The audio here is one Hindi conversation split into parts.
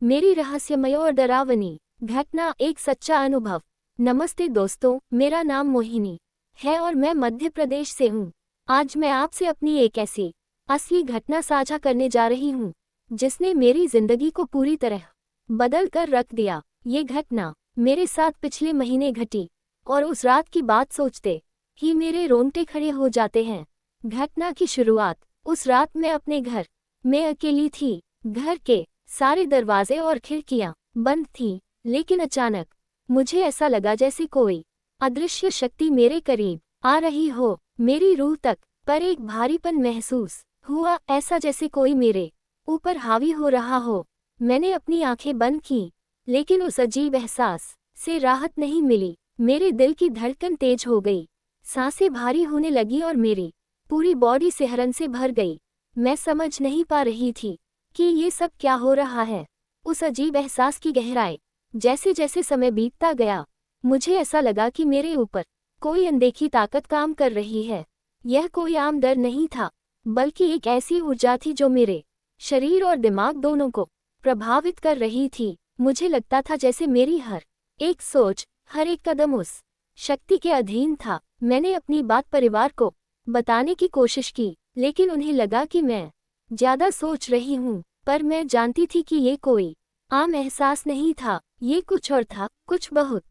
मेरी रहस्यमय और डरावनी घटना, एक सच्चा अनुभव। नमस्ते दोस्तों, मेरा नाम मोहिनी है और मैं मध्य प्रदेश से हूँ। आज मैं आपसे अपनी एक ऐसी असली घटना साझा करने जा रही हूँ जिसने मेरी जिंदगी को पूरी तरह बदल कर रख दिया। ये घटना मेरे साथ पिछले महीने घटी और उस रात की बात सोचते ही मेरे रोंगटे खड़े हो जाते हैं। घटना की शुरुआत, उस रात मैं अपने घर में अकेली थी। घर के सारे दरवाजे और खिड़कियां बंद थीं, लेकिन अचानक मुझे ऐसा लगा जैसे कोई अदृश्य शक्ति मेरे करीब आ रही हो। मेरी रूह तक पर एक भारीपन महसूस हुआ, ऐसा जैसे कोई मेरे ऊपर हावी हो रहा हो। मैंने अपनी आंखें बंद की, लेकिन उस अजीब एहसास से राहत नहीं मिली। मेरे दिल की धड़कन तेज हो गई, सांसें भारी होने लगी और मेरी पूरी बॉडी सिहरन से भर गई। मैं समझ नहीं पा रही थी कि ये सब क्या हो रहा है। उस अजीब एहसास की गहराई, जैसे जैसे समय बीतता गया, मुझे ऐसा लगा कि मेरे ऊपर कोई अनदेखी ताकत काम कर रही है। यह कोई आम डर नहीं था, बल्कि एक ऐसी ऊर्जा थी जो मेरे शरीर और दिमाग दोनों को प्रभावित कर रही थी। मुझे लगता था जैसे मेरी हर एक सोच, हर एक कदम उस शक्ति के अधीन था। मैंने अपनी बात परिवार को बताने की कोशिश की, लेकिन उन्हें लगा कि मैं ज्यादा सोच रही हूँ। पर मैं जानती थी कि ये कोई आम एहसास नहीं था, ये कुछ और था, कुछ बहुत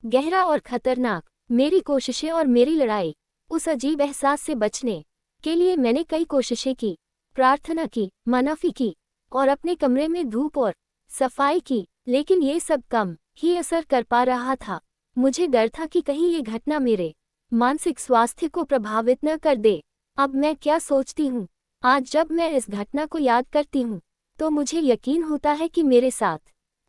गहरा और खतरनाक। मेरी कोशिशें और मेरी लड़ाई उस अजीब एहसास से बचने के लिए मैंने कई कोशिशें की, प्रार्थना की, मनाफी की और अपने कमरे में धूप और सफाई की, लेकिन ये सब कम ही असर कर पा रहा था। मुझे डर था कि कहीं ये घटना मेरे मानसिक स्वास्थ्य को प्रभावित न कर दे। अब मैं क्या सोचती हूँ, आज जब मैं इस घटना को याद करती हूँ तो मुझे यकीन होता है कि मेरे साथ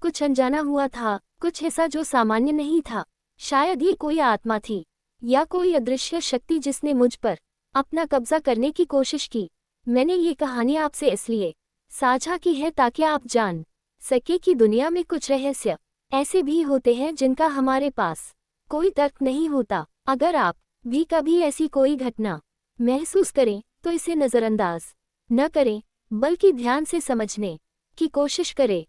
कुछ अनजाना हुआ था, कुछ ऐसा जो सामान्य नहीं था। शायद ये कोई आत्मा थी या कोई अदृश्य शक्ति जिसने मुझ पर अपना कब्जा करने की कोशिश की। मैंने ये कहानी आपसे इसलिए साझा की है ताकि आप जान सके कि दुनिया में कुछ रहस्य ऐसे भी होते हैं जिनका हमारे पास कोई तर्क नहीं होता। अगर आप भी कभी ऐसी कोई घटना महसूस करें तो इसे नज़रअंदाज न करें, बल्कि ध्यान से समझने की कोशिश करें।